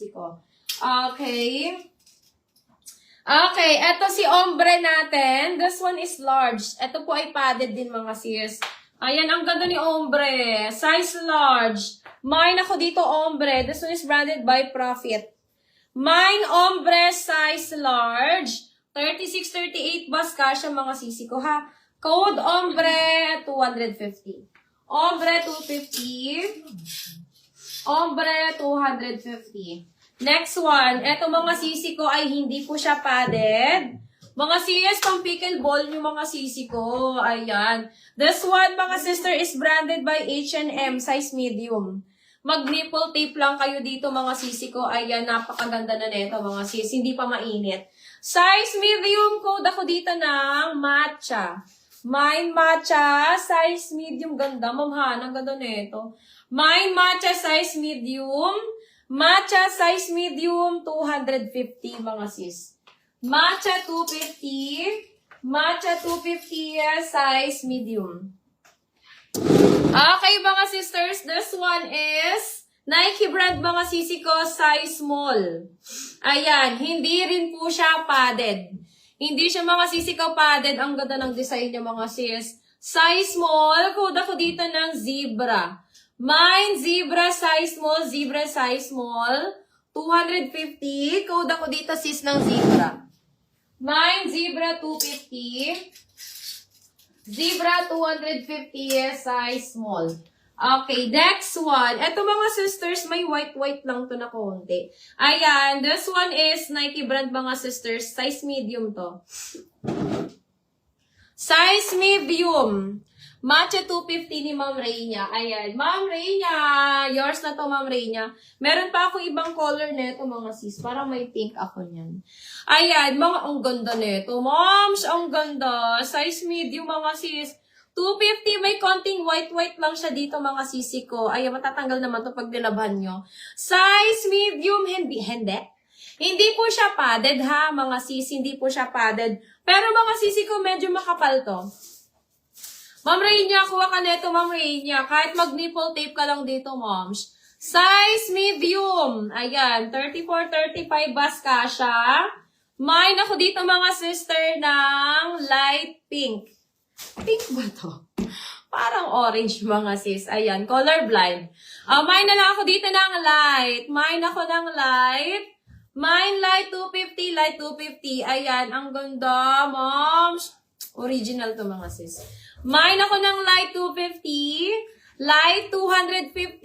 sisi ko. Okay. Okay, eto si ombre natin. This one is large. Ito po ay padded din mga sis. Ayan, ang ganda ni ombre. Size large. Mine ako dito ombre. This one is branded by Profit. Mine ombre size large. 36-38 bas kasya mga sisi ko ha. Code ombre 250. Ombre 250. Ombre 250. Next one, eto mga sisi ko ay hindi po siya padded. Mga sis, pang pickleball yung mga sisi ko. Ayan. This one, mga sister, is branded by H&M, size medium. Mag-nipple tape lang kayo dito, mga sisi ko. Ayan, napakaganda na neto, mga sis. Hindi pa mainit. Size medium, code ako dito ng matcha. Mine matcha, size medium. Ganda, mamhan, ang ganda neto. Mine matcha, size medium. Matcha size medium, 250 mga sis. Matcha 250. Matcha 250 size medium. Okay mga sisters, this one is Nike brand mga sisi ko, size small. Ayan, hindi rin po siya padded. Hindi siya mga sisi ko padded. Ang ganda ng design niya mga sis. Size small, code ako dito ng zebra. Mine, zebra size small, 250. Code ako dito, sis, ng zebra. Mine, zebra, 250. Zebra, 250, size small. Okay, next one. Ito mga sisters, may white-white lang to na konti. Ayan, this one is Nike brand mga sisters. Size medium to. Size medium. Matcha 250 ni Ma'am Reyna. Ayan. Ma'am Reyna, yours na to, Ma'am Reyna. Meron pa ako ibang color neto, mga sis. Parang may pink ako niyan. Ayan. Mga, ang ganda neto. Moms, ang ganda. Size medium, mga sis. 250, may konting white-white lang siya dito, mga sisi ko. Ayan, matatanggal naman to pag nilabhan nyo. Size medium, hindi. Hindi po siya padded, ha, mga sis. Hindi po siya padded. Pero mga sisi ko, medyo makapal to. Ma'am Reyna, kuha ka neto, Ma'am Reyna. Kahit mag-nipple tape ka lang dito, moms. Size medium. Ayan, 34-35 bas kasha. Mine ako dito, mga sister, ng light pink. Pink ba to? Parang orange, mga sis. Ayan, colorblind. Mine na lang ako dito ng light. Mine ako ng light. Mine light 250, light 250. Ayan, ang ganda, moms. Original to, mga sis. Mine ako ng light 250, light 250,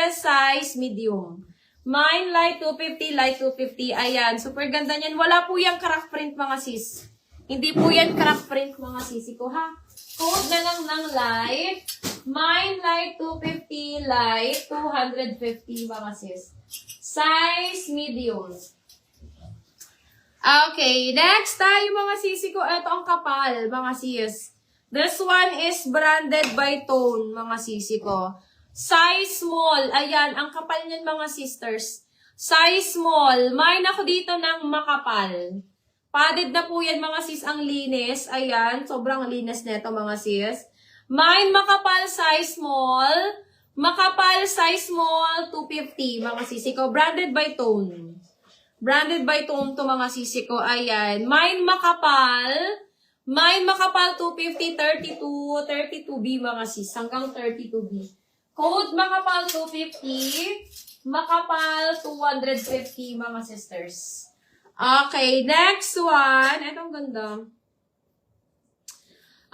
size medium. Mine light 250, light 250. Ayan, super ganda niyan. Wala po yung crack print, mga sis. Hindi po yan crack print, mga sisi ko, ha? Code na lang ng light. Mine light 250, light 250, mga sis. Size medium. Okay, next tayo, mga sisi ko. Ito ang kapal, mga sis. This one is branded by Tone, mga sisi ko. Size small. Ayan, ang kapal niyan, mga sisters. Size small. Mine ako dito ng makapal. Padded na po yan, mga sis, ang linis. Ayan, sobrang linis neto, mga sis. Mine makapal, size small. Makapal, size small, 250, mga sisi ko. Branded by Tone. Branded by Tone to, mga sisi ko. Ayan, mine makapal. Mine makapal 250, 32, 32B mga sis, hanggang 32B. Code makapal 250, makapal 250 mga sisters. Okay, next one. Itong ganda.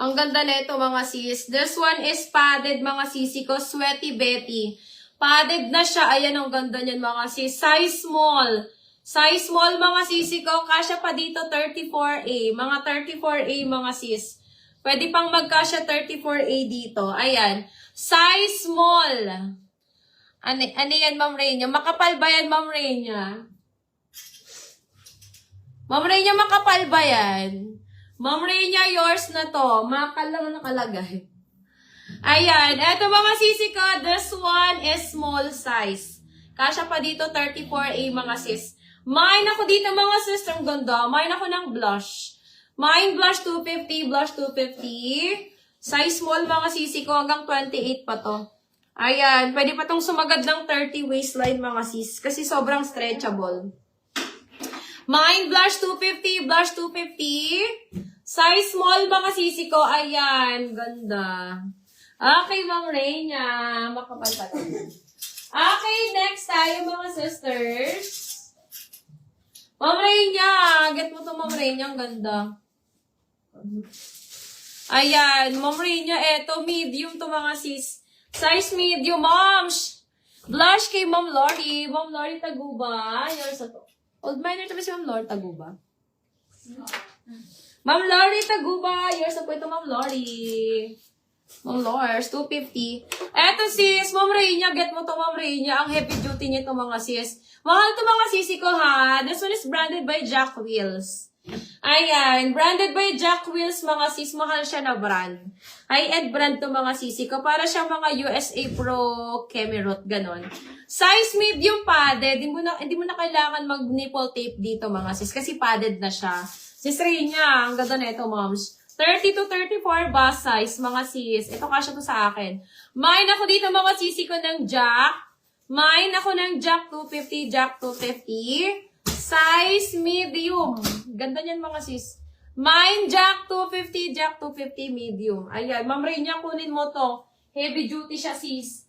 Ang ganda nito, mga sis. This one is padded, mga sisi ko, Sweaty Betty. Padded na siya. Ayan, ang ganda niyan, mga sis. Size small. Size small, mga sisi ko, kasya pa dito 34A. Mga 34A, mga sis. Pwede pang magkasya 34A dito. Ayan. Size small. Ano yan, Ma'am Reyna? Makapal ba yan, Ma'am Reyna? Ma'am Reyna, makapal ba yan? Ma'am Reyna, yours na to. Makal lang nakalagay. Ayan. Eto, mga sisi ko, this one is small size. Kasya pa dito 34A, mga sis. Mine ako dito, mga sister, ang ganda. Mine ako ng blush. Mine blush 250, blush 250. Size small, mga sisi ko, hanggang 28 pa to. Ayan, pwede pa tong sumagad ng 30 waistline mga sis. Kasi sobrang stretchable. Mine, blush 250, blush 250. Size small mga sisi ko. Ayan, ganda. Okay, Ma'am Reyna. Makapal pa to. Okay, next tayo mga sisters. Ma'am Reyna. Get mo to, Ma'am Reyna. Ang ganda. Ayan, Ma'am Reyna. Eto, medium to mga sis. Size medium, moms. Blush kay Ma'am Lori. Ma'am Lori Taguba. Ayan, sa to. Old minor to ba si Ma'am Lori Taguba? Ma'am Lori Taguba. Yours na po ito, Ma'am Lori. Ma'am Lors, 250. Eto sis, Ma'am Reyna, get mo to Ma'am Reyna. Ang heavy duty nito mga sis. Mahal to mga sisi ko ha. This one is branded by Jack Wheels. Ayan, branded by Jack Wheels mga sis. Mahal siya na brand. High-end brand to mga sisi ko. Para siya mga USA Pro Kemerot, ganon. Size medium padded. Hindi mo na kailangan mag-nipple tape dito mga sis. Kasi padded na siya. Sis Reyna, ang ganda na ito moms. 30 to 34 bust size, mga sis. Ito kasya to sa akin. Mine ako dito, mga sisi ko ng Jack. Mine ako ng Jack 250, Jack 250. Size medium. Ganda niyan, mga sis. Mine, Jack 250, Jack 250 medium. Ayan, Ma'am Reyna, kunin mo to. Heavy duty siya, sis.